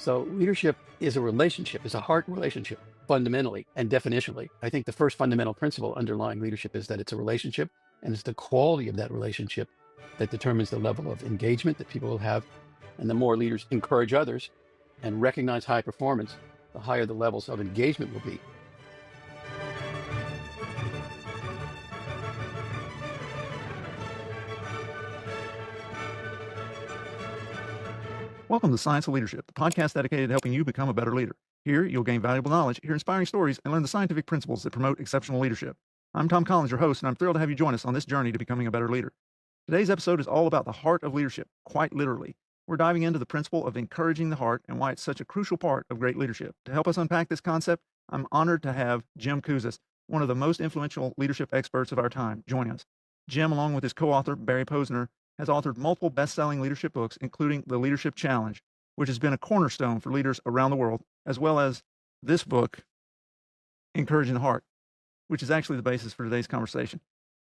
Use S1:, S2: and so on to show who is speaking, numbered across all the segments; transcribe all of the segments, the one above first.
S1: So leadership is a relationship, is a heart relationship, fundamentally and definitionally. I think the first fundamental principle underlying leadership is that it's a relationship, and it's the quality of that relationship that determines the level of engagement that people will have. And the more leaders encourage others and recognize high performance, the higher the levels of engagement will be.
S2: Welcome to Science of Leadership, the podcast dedicated to helping you become a better leader. Here, you'll gain valuable knowledge, hear inspiring stories, and learn the scientific principles that promote exceptional leadership. I'm Tom Collins, your host, and I'm thrilled to have you join us on this journey to becoming a better leader. Today's episode is all about the heart of leadership, quite literally. We're diving into the principle of encouraging the heart and why it's such a crucial part of great leadership. To help us unpack this concept, I'm honored to have Jim Kouzes, one of the most influential leadership experts of our time, join us. Jim, along with his co-author, Barry Posner, has authored multiple best-selling leadership books, including The Leadership Challenge, which has been a cornerstone for leaders around the world, as well as this book, Encouraging the Heart, which is actually the basis for today's conversation.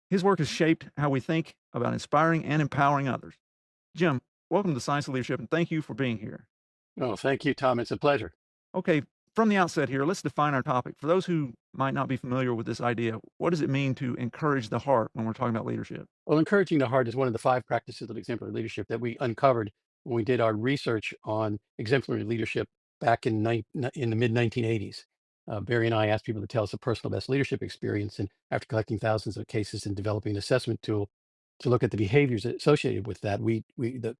S2: His work has shaped how we think about inspiring and empowering others. Jim, welcome to Science of Leadership, and thank you for being here.
S1: Oh, thank you, Tom. It's a pleasure.
S2: Okay, from the outset here, let's define our topic. For those who might not be familiar with this idea, what does it mean to encourage the heart when we're talking about leadership?
S1: Well, encouraging the heart is one of the 5 practices of exemplary leadership that we uncovered when we did our research on exemplary leadership back in the mid 1980s. Barry and I asked people to tell us a personal best leadership experience, and after collecting thousands of cases and developing an assessment tool to look at the behaviors associated with that,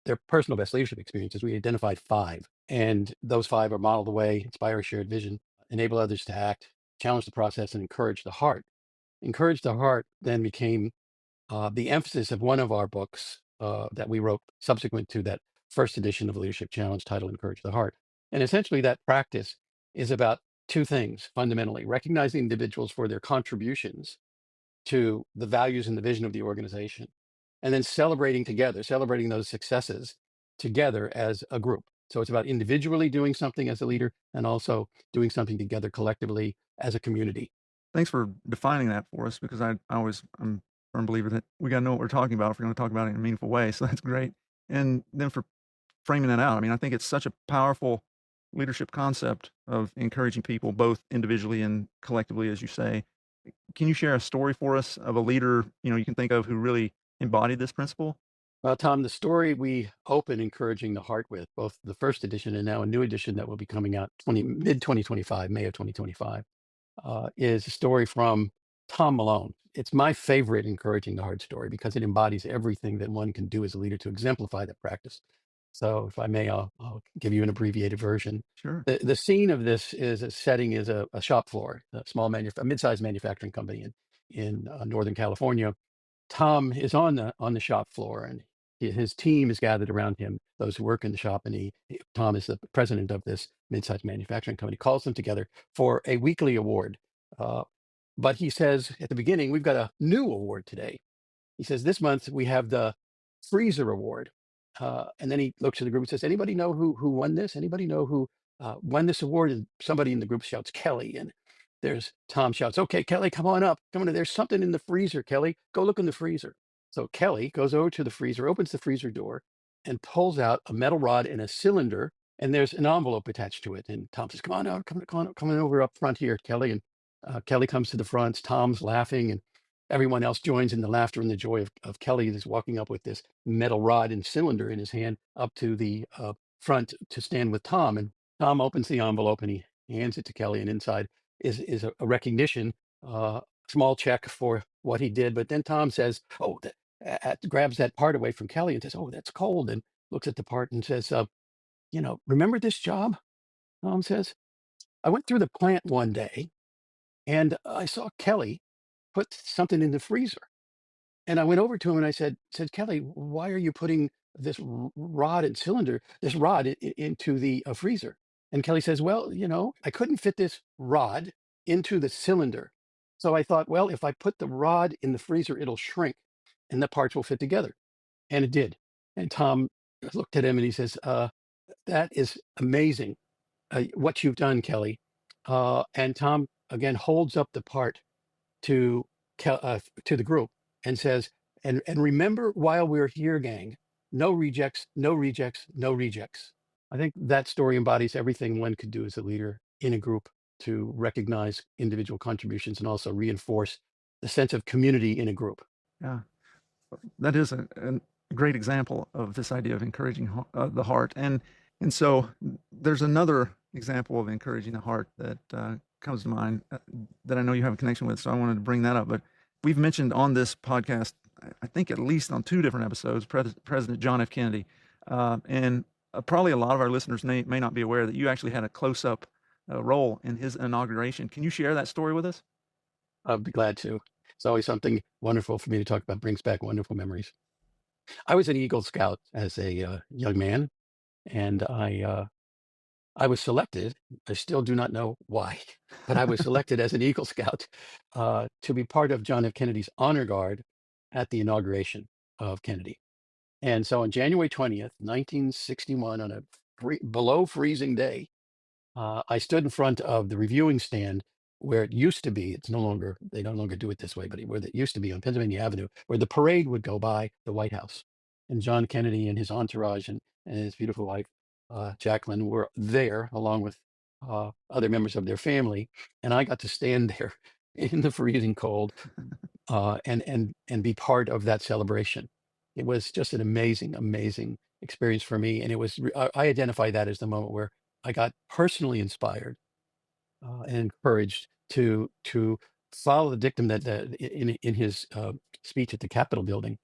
S1: their personal best leadership experiences, we identified 5, and those 5 are model the way, inspire a shared vision, enable others to act, challenge the process, and encourage the heart. Encourage the heart then became the emphasis of one of our books that we wrote subsequent to that first edition of the Leadership Challenge titled Encourage the Heart. And essentially, that practice is about 2 things fundamentally: recognizing individuals for their contributions to the values and the vision of the organization, and then celebrating together, celebrating those successes together as a group. So it's about individually doing something as a leader and also doing something together collectively as a community.
S2: Thanks for defining that for us because I'm a firm believer that we got to know what we're talking about if we're going to talk about it in a meaningful way. So that's great. And then for framing that out, I mean, I think it's such a powerful leadership concept of encouraging people both individually and collectively, as you say. Can you share a story for us of a leader, you can think of who really embodied this principle?
S1: Well, Tom, the story we open Encouraging the Heart with, both the first edition and now a new edition that will be coming out mid 2025, May of 2025, is a story from Tom Malone. It's my favorite Encouraging the Heart story because it embodies everything that one can do as a leader to exemplify that practice. So, if I may, I'll give you an abbreviated version.
S2: Sure.
S1: The scene of this is a setting is a shop floor, a mid-sized manufacturing company in Northern California. Tom is on the shop floor, and his team is gathered around him, those who work in the shop, and Tom is the president of this mid-sized manufacturing company, calls them together for a weekly award. Uh, but he says at the beginning, we've got a new award today. He says, this month we have the freezer award. And then he looks at the group and says, anybody know who won this? Anybody know who won this award? And somebody in the group shouts, Kelly. And there's Tom shouts, okay, Kelly, come on up. Come on, there's something in the freezer, Kelly. Go look in the freezer. So Kelly goes over to the freezer, opens the freezer door, and pulls out a metal rod and a cylinder. And there's an envelope attached to it. And Tom says, come on out, come on over up front here, Kelly. And Kelly comes to the front. Tom's laughing, and everyone else joins in the laughter and the joy of Kelly, who's walking up with this metal rod and cylinder in his hand up to the front to stand with Tom. And Tom opens the envelope and he hands it to Kelly. And inside is a recognition, small check for what he did. But then Tom says, "Oh," grabs that part away from Kelly and says, "Oh, that's cold." And looks at the part and says, "Remember this job?" Tom says, "I went through the plant one day and I saw Kelly put something in the freezer. And I went over to him and I said, Kelly, why are you putting this rod and cylinder, this rod into the freezer?" And Kelly says, well, I couldn't fit this rod into the cylinder. So I thought, well, if I put the rod in the freezer, it'll shrink and the parts will fit together. And it did. And Tom looked at him and he says, that is amazing, what you've done, Kelly. And Tom again holds up the part to to the group and says, and remember while we're here, gang, no rejects, no rejects, no rejects. I think that story embodies everything one could do as a leader in a group to recognize individual contributions and also reinforce the sense of community in a group.
S2: Yeah, that is a great example of this idea of encouraging the heart. And so there's another example of encouraging the heart that comes to mind that I know you have a connection with. So I wanted to bring that up. But we've mentioned on this podcast, I think at least on 2 different episodes, President John F. Kennedy. And probably a lot of our listeners may not be aware that you actually had a close-up role in his inauguration. Can you share that story with us?
S1: I'd be glad to. It's always something wonderful for me to talk about, brings back wonderful memories. I was an Eagle Scout as a young man, and I was selected. I still do not know why, but I was selected as an Eagle Scout to be part of John F. Kennedy's honor guard at the inauguration of Kennedy. And so on January 20th, 1961, on a below freezing day, I stood in front of the reviewing stand where it used to be. It's no longer, they no longer do it this way, but where it used to be on Pennsylvania Avenue, where the parade would go by the White House. And John Kennedy and his entourage and his beautiful wife, Jacqueline, were there along with other members of their family. And I got to stand there in the freezing cold and be part of that celebration. It was just an amazing, amazing experience for me, and it was. I identify that as the moment where I got personally inspired and encouraged to follow the dictum that in his speech at the Capitol building,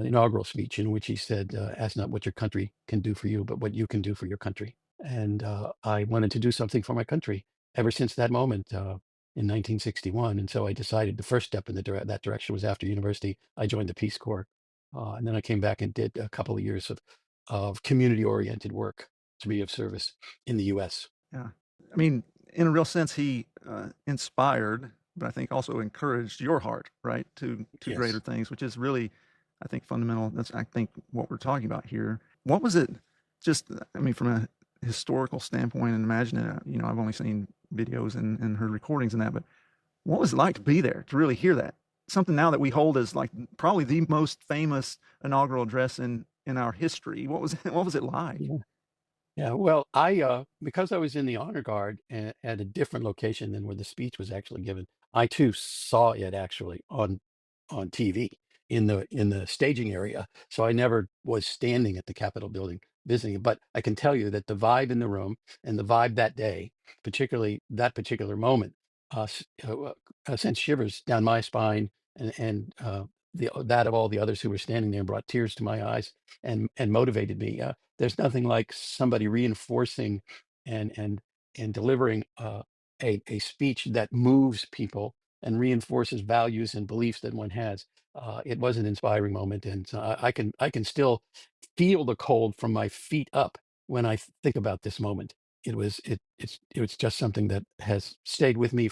S1: inaugural speech, in which he said, "Ask not what your country can do for you, but what you can do for your country." And I wanted to do something for my country ever since that moment in 1961. And so I decided the first step in that direction was after university. I joined the Peace Corps, and then I came back and did a couple of years of community-oriented work to be of service in the U.S.
S2: Yeah. I mean, in a real sense, he inspired, but I think also encouraged your heart, right, to greater
S1: Yes.
S2: things, which is really, I think, fundamental. That's, I think, what we're talking about here. What was it? Just, I mean, from a historical standpoint, and imagine it. You know, I've only seen videos and heard recordings and that, but what was it like to be there to really hear that? Something now that we hold as like probably the most famous inaugural address in our history. What was it like?
S1: Yeah. Yeah, well, because I was in the honor guard at a different location than where the speech was actually given, I too saw it actually on TV in the staging area. So I never was standing at the Capitol building visiting it, but I can tell you that the vibe in the room and the vibe that day, particularly that particular moment, sent shivers down my spine and that of all the others who were standing there, brought tears to my eyes and motivated me. There's nothing like somebody reinforcing and and and delivering a speech that moves people and reinforces values and beliefs that one has. It was an inspiring moment, and so I can still feel the cold from my feet up when I think about this moment. It was just something that has stayed with me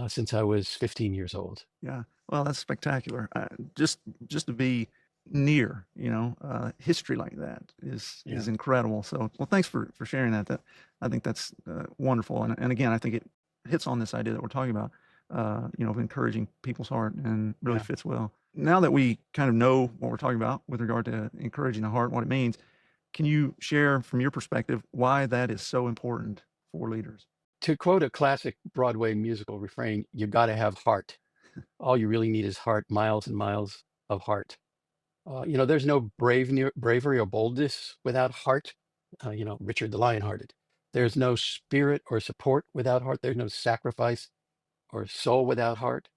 S1: since I was 15 years old.
S2: Yeah. Well, that's spectacular. Just to be near, history like that is
S1: Yeah,
S2: incredible. So, well, thanks for sharing that. That I think that's wonderful. And again, I think it hits on this idea that we're talking about, of encouraging people's heart, and really
S1: yeah.
S2: fits well. Now that we kind of know what we're talking about with regard to encouraging the heart, what it means, can you share from your perspective why that is so important for leaders?
S1: To quote a classic Broadway musical refrain, you got to have heart. All you really need is heart, miles and miles of heart. There's no bravery or boldness without heart. Richard the Lionhearted. There's no spirit or support without heart. There's no sacrifice or soul without heart.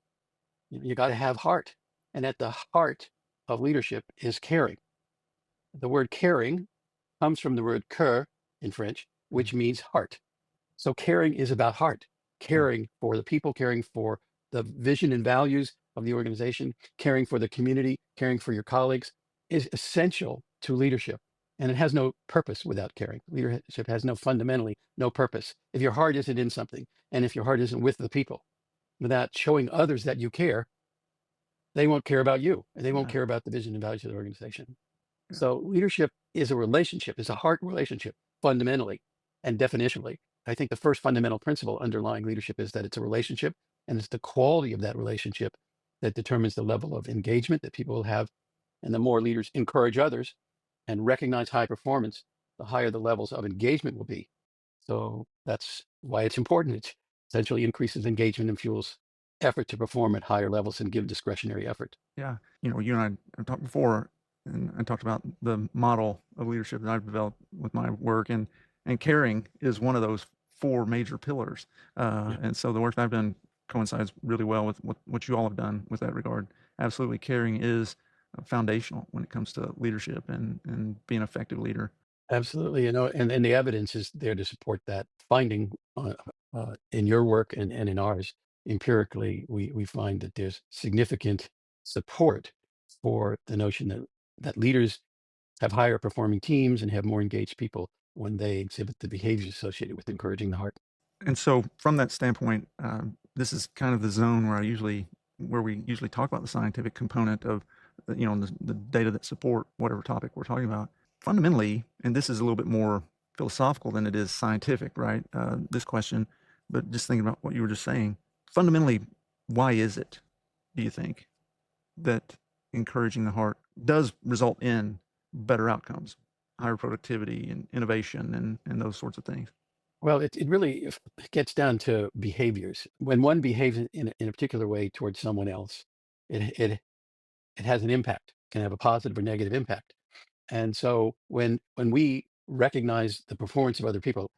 S1: You got to have heart. And at the heart of leadership is caring. The word caring comes from the word cœur in French,
S2: Mhm.
S1: which means heart. So caring is about heart,
S2: Yeah.
S1: caring for the people, caring for the vision and values of the organization, caring for the community, caring for your colleagues is essential to leadership. And it has no purpose without caring. Leadership has fundamentally no purpose. If your heart isn't in something, and if your heart isn't with the people, without showing others that you care, they won't care about you, and they won't
S2: Yeah.
S1: care about the vision and values of the organization.
S2: Yeah.
S1: So leadership is a relationship, is a heart relationship fundamentally and definitionally. I think the first fundamental principle underlying leadership is that it's a relationship, and it's the quality of that relationship that determines the level of engagement that people will have. And the more leaders encourage others and recognize high performance, the higher the levels of engagement will be. So that's why it's important. It essentially increases engagement and fuels effort to perform at higher levels and give discretionary effort.
S2: Yeah. You and I have talked before, and I talked about the model of leadership that I've developed with my work, and caring is one of those four major pillars.
S1: Yeah,
S2: And so the work that I've done coincides really well with what you all have done with that regard. Absolutely, caring is foundational when it comes to leadership and being an effective leader.
S1: absolutely. And the evidence is there to support that finding in your work and in ours. Empirically, we find that there's significant support for the notion that leaders have higher performing teams and have more engaged people when they exhibit the behaviors associated with encouraging the heart.
S2: And so from that standpoint, this is kind of the zone where we usually talk about the scientific component of, the data that support whatever topic we're talking about. Fundamentally, and this is a little bit more philosophical than it is scientific, right? This question, but just thinking about what you were just saying, fundamentally, why is it, do you think, that encouraging the heart does result in better outcomes, higher productivity and innovation and those sorts of things?
S1: Well, it really gets down to behaviors. When one behaves in a particular way towards someone else, it, it, it has an impact, can have a positive or negative impact. And so when we recognize the performance of other people,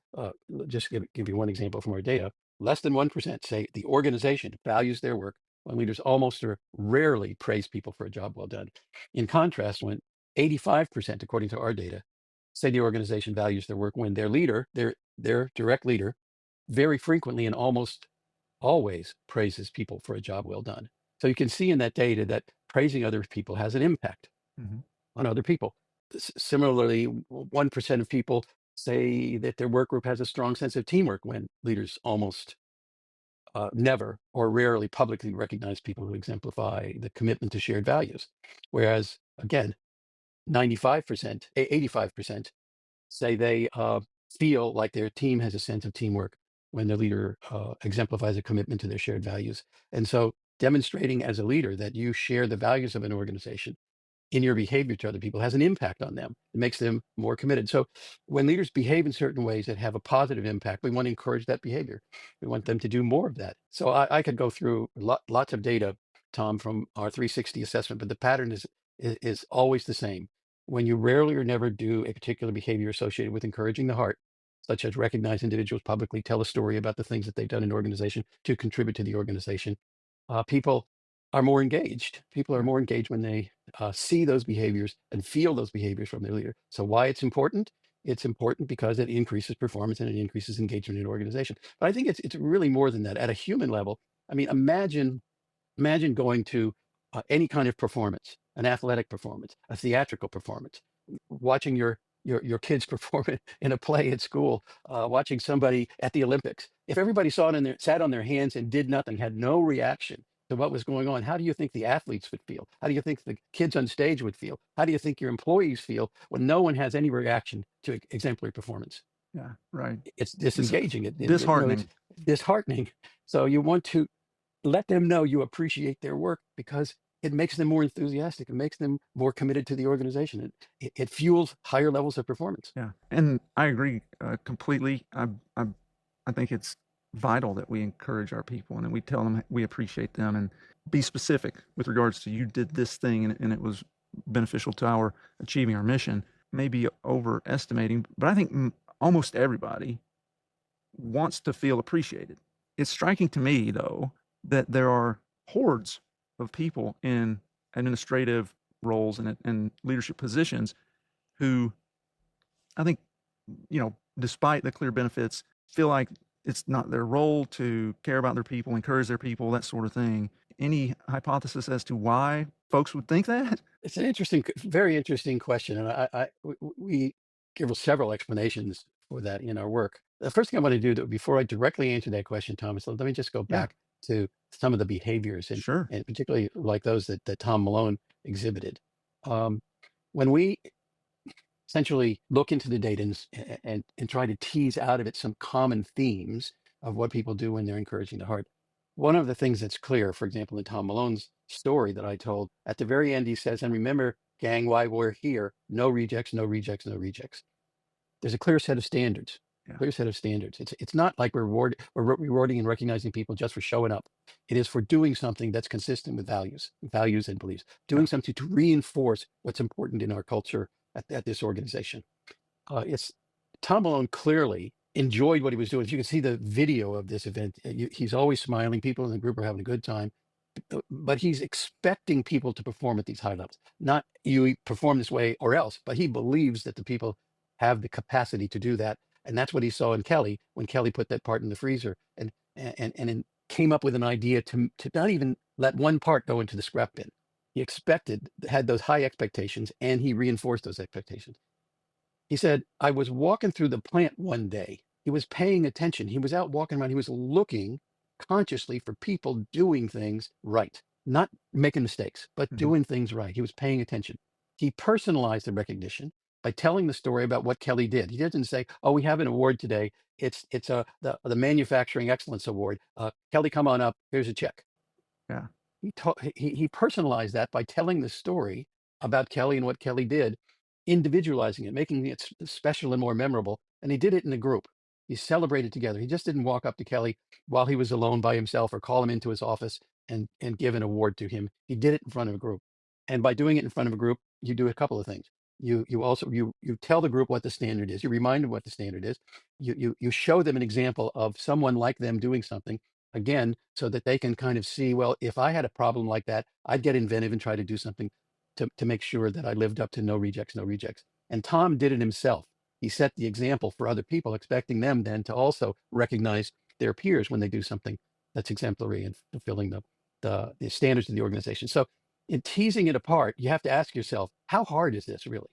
S1: just give you one example from our data, less than 1% say the organization values their work when leaders almost or rarely praise people for a job well done. In contrast, when 85%, according to our data, say the organization values their work when their leader, their direct leader, very frequently and almost always praises people for a job well done. So you can see in that data that praising other people has an impact
S2: Mhm.
S1: on other people. Similarly, 1% of people say that their work group has a strong sense of teamwork when leaders almost never or rarely publicly recognize people who exemplify the commitment to shared values. Whereas, again, 95%, 85% say they feel like their team has a sense of teamwork when their leader exemplifies a commitment to their shared values. And so, demonstrating as a leader that you share the values of an organization in your behavior to other people has an impact on them. It makes them more committed. So when leaders behave in certain ways that have a positive impact, we want to encourage that behavior. We want them to do more of that. So I could go through lots of data, Tom, from our 360 assessment, but the pattern is always the same. When you rarely or never do a particular behavior associated with encouraging the heart, such as recognize individuals publicly, tell a story about the things that they've done in an organization to contribute to the organization, people are more engaged. People are
S2: Yeah.
S1: more engaged when they see those behaviors and feel those behaviors from their leader. So why it's important? It's important because it increases performance and it increases engagement in an organization. But I think it's really more than that. At a human level, I mean, imagine going to any kind of performance, an athletic performance, a theatrical performance, watching your kids perform in a play at school, watching somebody at the Olympics. If everybody sat on their hands and did nothing, had no reaction to what was going on, how do you think the athletes would feel? How do you think the kids on stage would feel? How do you think your employees feel when no one has any reaction to exemplary performance?
S2: Yeah. Right.
S1: It's
S2: It's
S1: disengaging. It's
S2: disheartening.
S1: disheartening. So you want to let them know you appreciate their work because it makes them more enthusiastic. It makes them more committed to the organization. It fuels higher levels of performance.
S2: Yeah, and I agree completely. I think it's vital that we encourage our people and that we tell them we appreciate them and be specific with regards to you did this thing and it was beneficial to our achieving our mission. Maybe overestimating, but I think almost everybody wants to feel appreciated. It's striking to me, though, that there are hordes of people in administrative roles and leadership positions who I think, despite the clear benefits, feel like it's not their role to care about their people, encourage their people, that sort of thing. Any hypothesis as to why folks would think that?
S1: It's an very interesting question, and we give several explanations for that in our work. The first thing I want to do, though, before I directly answer that question, Thomas, let me just go
S2: Yeah,
S1: back to some of the behaviors,
S2: sure.
S1: and particularly like those that Tom Malone exhibited. Um, when we essentially look into the data and try to tease out of it some common themes of what people do when they're encouraging the heart. One of the things that's clear, for example, in Tom Malone's story that I told, at the very end, he says, and remember, gang, why we're here, no rejects, no rejects, no rejects. There's a clear set of standards.
S2: Yeah.
S1: Clear set of standards. It's not like we're rewarding and recognizing people just for showing up. It is for doing something that's consistent with values and beliefs.
S2: Yeah.
S1: Doing something to reinforce what's important in our culture at this organization. It's Tom Malone clearly enjoyed what he was doing. If you can see the video of this event, he's always smiling. People in the group are having a good time, but he's expecting people to perform at these high levels. Not you perform this way or else, but he believes that the people have the capacity to do that, and that's what he saw in Kelly when Kelly put that part in the freezer and came up with an idea to not even let one part go into the scrap bin. He had those high expectations, and he reinforced those expectations. He said, I was walking through the plant one day. He was paying attention. He was out walking around. He was looking consciously for people doing things right, not making mistakes, but
S2: Mhm.
S1: doing things right. He was paying attention. He personalized the recognition by telling the story about what Kelly did. He didn't say, "Oh, we have an award today. It's the Manufacturing Excellence Award. Kelly, come on up. Here's a check."
S2: Yeah.
S1: He personalized that by telling the story about Kelly and what Kelly did, individualizing it, making it special and more memorable. And he did it in a group. He celebrated together. He just didn't walk up to Kelly while he was alone by himself or call him into his office and give an award to him. He did it in front of a group. And by doing it in front of a group, you do a couple of things. You tell the group what the standard is. You remind them what the standard is. You show them an example of someone like them doing something again, so that they can kind of see, well, if I had a problem like that, I'd get inventive and try to do something to make sure that I lived up to no rejects, no rejects. And Tom did it himself. He set the example for other people, expecting them then to also recognize their peers when they do something that's exemplary and fulfilling the standards of the organization. So in teasing it apart, you have to ask yourself, how hard is this really?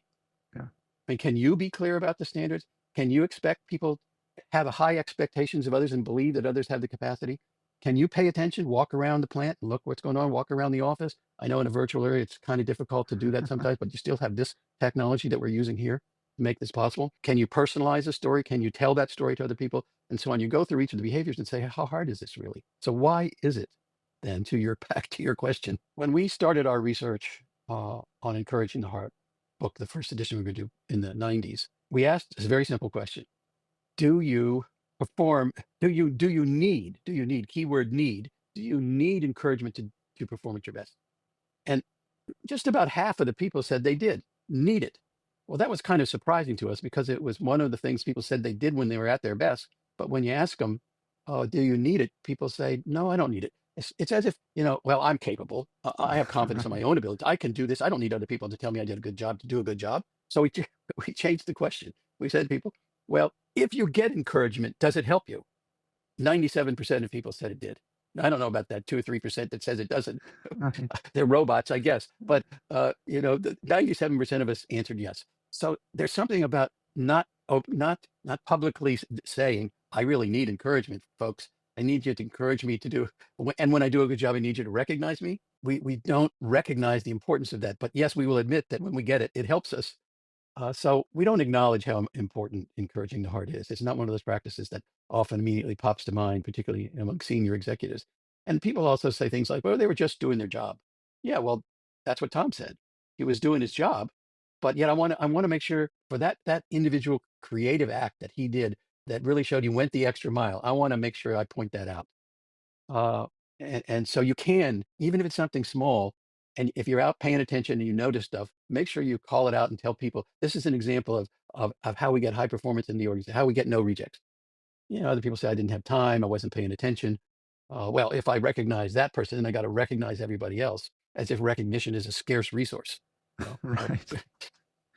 S2: Yeah.
S1: I mean, can you be clear about the standards? Can you expect people have a high expectations of others and believe that others have the capacity? Can you pay attention, walk around the plant and look what's going on, walk around the office? I know in a virtual area, it's kind of difficult to do that sometimes, but you still have this technology that we're using here to make this possible. Can you personalize a story? Can you tell that story to other people? And so on, you go through each of the behaviors and say, how hard is this really? So why is it then back to your question? When we started our research on encouraging the heart, book, the first edition we were going to do in the 90s, we asked this very simple question. Do you perform, do you need, keyword need, do you need encouragement to perform at your best? And just about half of the people said they did need it. Well, that was kind of surprising to us because it was one of the things people said they did when they were at their best. But when you ask them, "Oh, do you need it?" People say, "No, I don't need it." It's as if, well, I'm capable. I have confidence in my own ability. I can do this. I don't need other people to tell me I did a good job to do a good job. So we changed the question. We said to people, well, if you get encouragement, does it help you? 97% of people said it did. I don't know about that 2 or 3% that says it doesn't.
S2: Right.
S1: They're robots, I guess. But the 97% of us answered yes. So there's something about not publicly saying, I really need encouragement, folks. I need you to encourage me to do, and when I do a good job, I need you to recognize me. We don't recognize the importance of that. But yes, we will admit that when we get it, it helps us. So we don't acknowledge how important encouraging the heart is. It's not one of those practices that often immediately pops to mind, particularly among senior executives. And people also say things like, well, they were just doing their job. Yeah, well, that's what Tom said. He was doing his job, but yet I want to make sure for that individual creative act that he did that really showed he went the extra mile. I want to make sure I point that out. Uh, and so you can, even if it's something small, and if you're out paying attention and you notice stuff, make sure you call it out and tell people, this is an example of how we get high performance in the organization, how we get no rejects. Other people say I didn't have time, I wasn't paying attention. Well, if I recognize that person, then I got to recognize everybody else, as if recognition is a scarce resource. You know, uh,
S2: Right.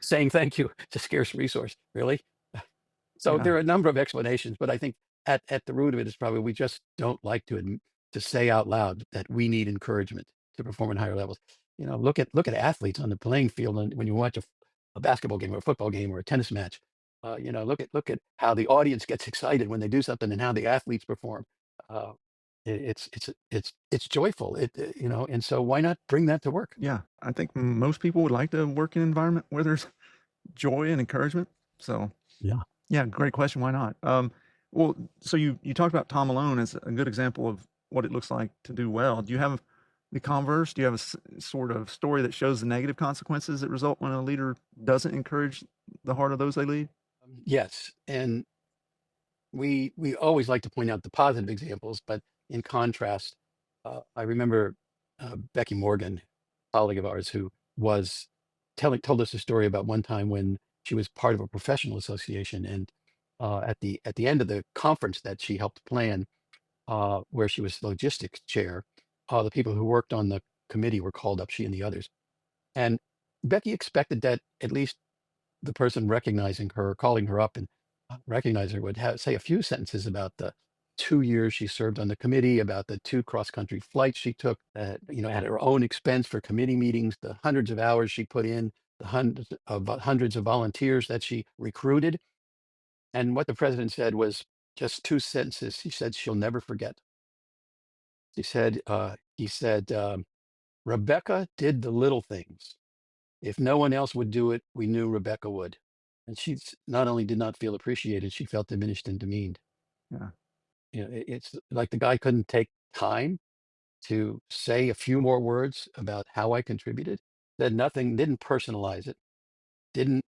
S1: saying thank you, it's a scarce resource, really. So
S2: Yeah.
S1: there are a number of explanations, but I think at the root of it is probably we just don't like to say out loud that we need encouragement to perform at higher levels. Look at athletes on the playing field, and when you watch a basketball game or a football game or a tennis match, look at how the audience gets excited when they do something and how the athletes perform. Uh, it's joyful. And so why not bring that to work?
S2: Yeah. I think most people would like to work in an environment where there's joy and encouragement. So
S1: Yeah.
S2: yeah, great question. Why not? Well, so you talked about Tom Malone as a good example of what it looks like to do well. Do you have the converse? Do you have sort of story that shows the negative consequences that result when a leader doesn't encourage the heart of those they lead?
S1: Yes, and we always like to point out the positive examples, but in contrast, I remember Becky Morgan, colleague of ours, who was told us a story about one time when she was part of a professional association, and at the end of the conference that she helped plan, where she was the logistics chair, the people who worked on the committee were called up, she and the others, and Becky expected that at least the person recognizing her, calling her up and recognize her would say a few sentences about the 2 years she served on the committee, about the two cross-country flights she took, at her own expense for committee meetings, the hundreds of hours she put in, the hundreds of volunteers that she recruited. And what the president said was just two sentences. He said, "She'll never forget." He said, "Rebecca did the little things. If no one else would do it, we knew Rebecca would." And not only did not feel appreciated, she felt diminished and demeaned.
S2: Yeah.
S1: It's like the guy couldn't take time to say a few more words about how I contributed. Said nothing, didn't personalize it, didn't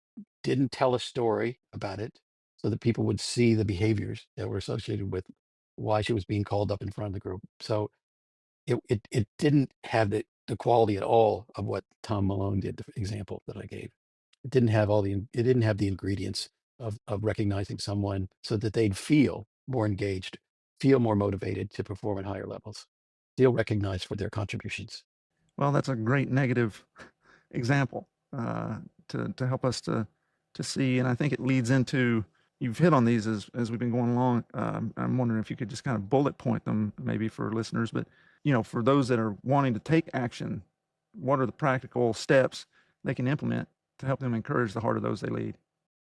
S1: didn't tell a story about it so that people would see the behaviors that were associated with why she was being called up in front of the group. So it didn't have the quality at all of what Tom Malone did, the example that I gave. It didn't have the ingredients of recognizing someone so that they'd feel more engaged, feel more motivated to perform at higher levels, feel recognized for their contributions.
S2: Well, that's a great negative example to help us to see, and I think it leads into you've hit on these as we've been going along. I'm wondering if you could just kind of bullet point them, maybe for listeners, but for those that are wanting to take action, what are the practical steps they can implement to help them encourage the heart of those they lead?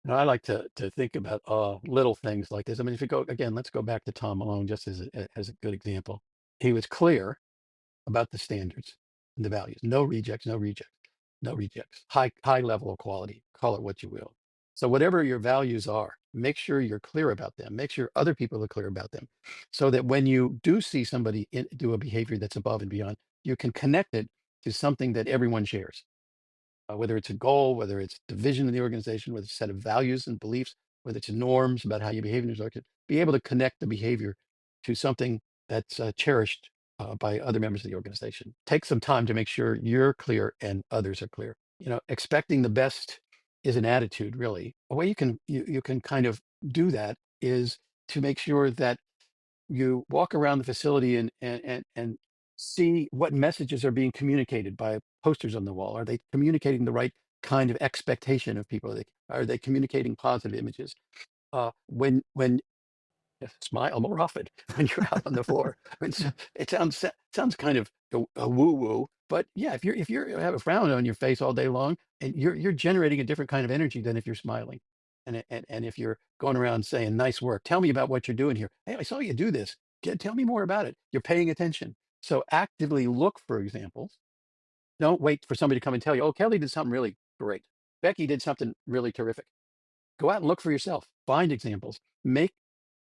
S1: And I like to think about little things like this. I mean, if you go again, let's go back to Tom Malone just as a good example. He was clear about the standards and the values. No rejects, no rejects, no rejects. High level of quality. Call it what you will. So whatever your values are, make sure you're clear about them. Make sure other people are clear about them, so that when you do see somebody do a behavior that's above and beyond, you can connect it to something that everyone shares, whether it's a goal, whether it's the vision of the organization, whether it's a set of values and beliefs, whether it's norms about how you behave in your organization, be able to connect the behavior to something that's cherished by other members of the organization. Take some time to make sure you're clear and others are clear. Expecting the best is an attitude, really. A way you can kind of do that is to make sure that you walk around the facility and see what messages are being communicated by posters on the wall. Are they communicating the right kind of expectation of people? Are they communicating positive images? When smile more often when you're out on the floor. I mean, it sounds kind of a woo woo, but yeah, if you have a frown on your face all day long, and you're generating a different kind of energy than if you're smiling, and if you're going around saying nice work, tell me about what you're doing here. Hey, I saw you do this. Tell me more about it. You're paying attention. So actively look for examples. Don't wait for somebody to come and tell you, oh, Kelly did something really great. Becky did something really terrific. Go out and look for yourself. Find examples.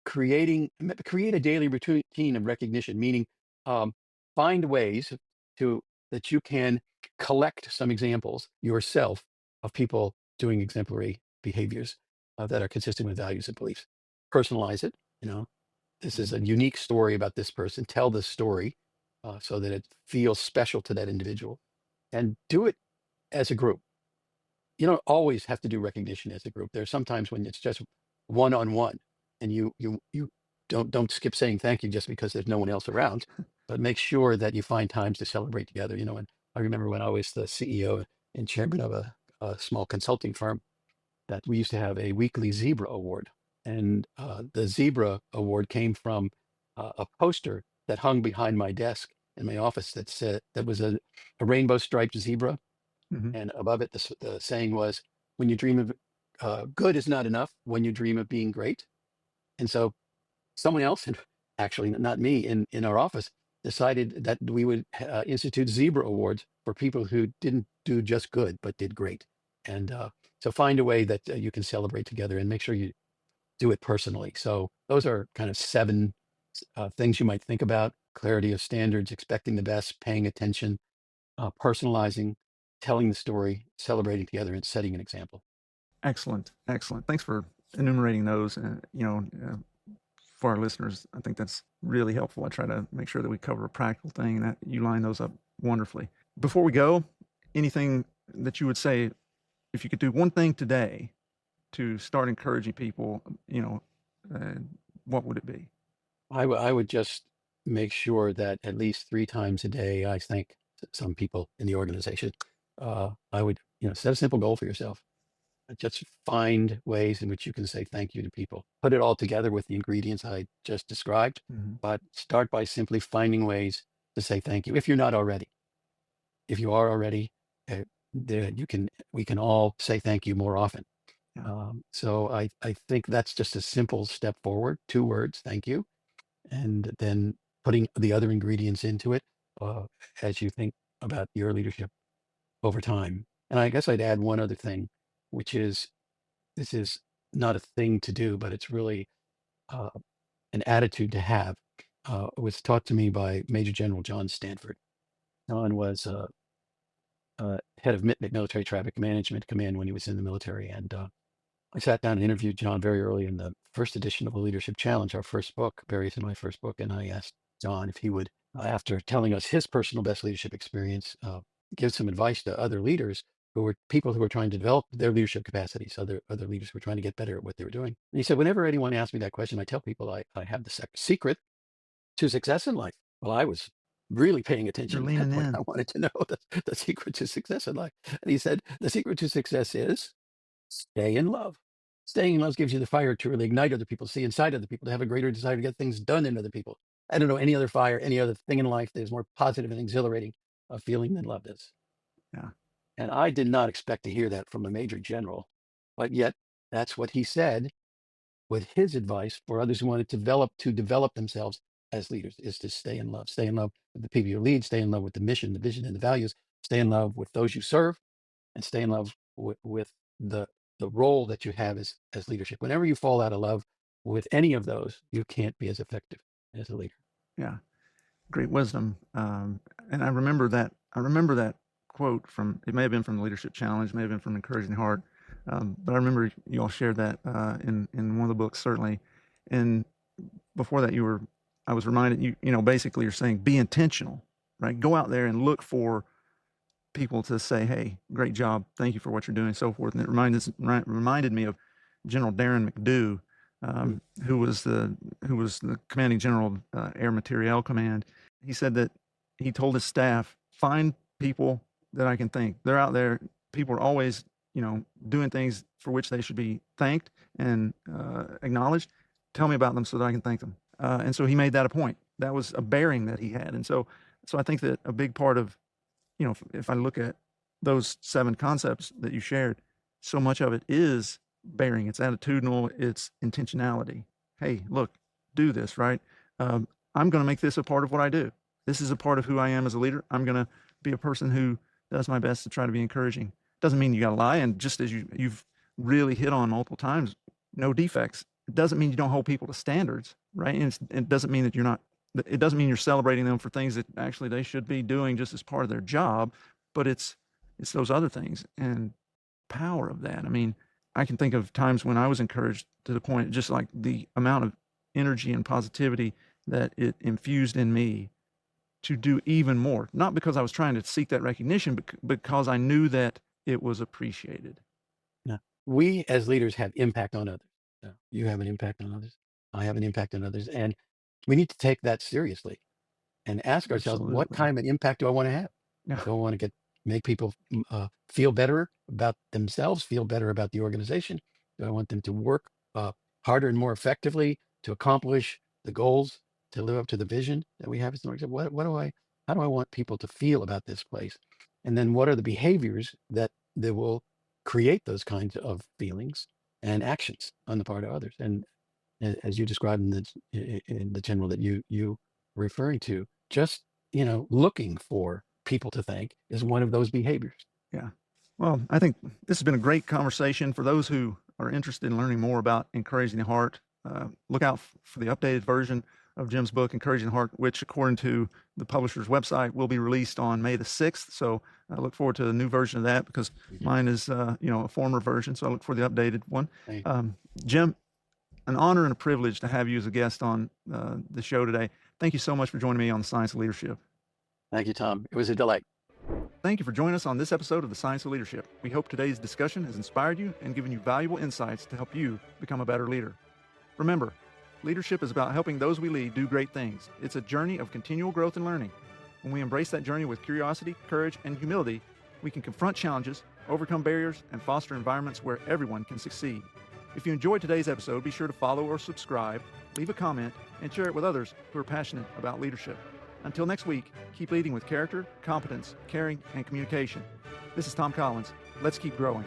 S1: Create a daily routine of recognition, meaning um, find ways to that you can collect some examples yourself of people doing exemplary behaviors that are consistent with values and beliefs. Personalize it. This is a unique story about this person. Tell this story so that it feels special to that individual, and do it as a group. You don't always have to do recognition as a group. There's sometimes when it's just one on one, and you don't skip saying thank you just because there's no one else around, but make sure that you find times to celebrate together. And I remember when I was the CEO and chairman of a small consulting firm, that we used to have a weekly Zebra Award, and the Zebra Award came from a poster that hung behind my desk in my office that was a rainbow striped zebra,
S2: Hmm.
S1: and above it, the saying was, "When you dream of good is not enough. When you dream of being great." And so someone else, and actually not me, in our office, decided that we would institute Zebra Awards for people who didn't do just good but did great. And so find a way that you can celebrate together, and make sure you do it personally. So those are kind of seven things you might think about: clarity of standards, expecting the best, paying attention, personalizing, telling the story, celebrating together, and setting an example.
S2: Excellent, excellent. Thanks for enumerating those, for our listeners. I think that's really helpful. I try to make sure that we cover a practical thing, and that you line those up wonderfully. Before we go, anything that you would say, if you could do one thing today to start encouraging people, uh, what would it be?
S1: I would just make sure that at least 3 times a day, I thank some people in the organization. I would, set a simple goal for yourself. Just find ways in which you can say thank you to people. Put it all together with the ingredients I just described,
S2: Mhm.
S1: but start by simply finding ways to say thank you if you're not already. If you are already, uh, we can all say thank you more often.
S2: Yeah.
S1: So I think that's just a simple step forward. 2 words, thank you, and then putting the other ingredients into it uh, as you think about your leadership over time. And I guess I'd add one other thing, which is this is not a thing to do, but it's really uh, an attitude to have. It was taught to me by Major General John Stanford. John was head of Military Traffic Management Command when he was in the military, and I sat down and interviewed John very early in the first edition of the Leadership Challenge, our first book, Barry's in my first book, and I asked John if he would, after telling us his personal best leadership experience, give some advice to other leaders who were people who were trying to develop their leadership capacities, other leaders who were trying to get better at what they were doing. And he said, whenever anyone asks me that question, I tell people I have the secret to success in life. Well, I was really paying
S2: You're
S1: attention at that
S2: leaning
S1: point. I
S2: in.
S1: wanted to know the secret to success in life. And he said, the secret to success is stay in love. Staying in love gives you the fire to really ignite other people, see inside other people, to have a greater desire to get things done in other people. I don't know any other fire, any other thing in life that is more positive and exhilarating a feeling than love is.
S2: Yeah.
S1: And I did not expect to hear that from a major general, but yet that's what he said with his advice for others who wanted to develop themselves as leaders is to stay in love with the people you lead, stay in love with the mission, the vision, and the values, stay in love with those you serve, and stay in love with the role that you have as leadership. Whenever you fall out of love with any of those, you can't be as effective as a leader.
S2: Yeah. Great wisdom. And I remember that. I remember that quote from. It may have been from the Leadership Challenge, may have been from Encouraging the Heart, but I remember you all shared that in one of the books certainly. And before that, I was reminded basically you're saying be intentional, right? Go out there and look for people to say, "Hey, great job, thank you for what you're doing," and so forth. And it reminded me of General Darren McDew,
S1: Mm.
S2: who was the commanding general of Air Materiel Command. He said that he told his staff, "Find people that I can thank. They're out there. People are always, doing things for which they should be thanked and acknowledged. Tell me about them so that I can thank them." And so he made that a point. That was a bearing that he had. And so I think that a big part of if I look at those 7 concepts that you shared, so much of it is bearing. It's attitudinal, it's intentionality. Hey, look, do this, right? I'm going to make this a part of what I do. This is a part of who I am as a leader. I'm going to be a person who does my best to try to be encouraging. Doesn't mean you got to lie. And just as you've really hit on multiple times, no defects. It doesn't mean you don't hold people to standards, right? And it doesn't mean that you're not it doesn't mean you're celebrating them for things that actually they should be doing just as part of their job, but it's those other things and power of that. I mean, I can think of times when I was encouraged to the point just like the amount of energy and positivity that it infused in me to do even more, not because I was trying to seek that recognition, but because I knew that it was appreciated.
S1: Yeah. We as leaders have impact on others. Yeah. You have an impact on others. I have an impact on others. And we need to take that seriously and ask ourselves, what
S2: Absolutely.
S1: kind of impact do I want to have?
S2: Yeah.
S1: Do I want to make people feel better about themselves, feel better about the organization? Do I want them to work harder and more effectively to accomplish the goals, to live up to the vision that we have as an organization? How do I want people to feel about this place? And then what are the behaviors that will create those kinds of feelings and actions on the part of others? And as you described in the general that you were referring to, just looking for people to thank is one of those behaviors.
S2: Yeah. Well, I think this has been a great conversation. For those who are interested in learning more about encouraging the heart, look out for the updated version of Jim's book, Encouraging the Heart, which, according to the publisher's website, will be released on May the 6th. So I look forward to the new version of that because mine is, a former version. So I look for the updated one.
S1: Thank
S2: Jim, an honor and a privilege to have you as a guest on the show today. Thank you so much for joining me on the Science of Leadership.
S1: you, Tom. It was a delight.
S2: Thank you for joining us on this episode of the Science of Leadership. We hope today's discussion has inspired you and given you valuable insights to help you become a better leader. Remember, leadership is about helping those we lead do great things. It's a journey of continual growth and learning. When we embrace that journey with curiosity, courage, and humility, we can confront challenges, overcome barriers, and foster environments where everyone can succeed. If you enjoyed today's episode, be sure to follow or subscribe, leave a comment, and share it with others who are passionate about leadership. Until next week, keep leading with character, competence, caring, and communication. This is Tom Collins. Let's keep growing.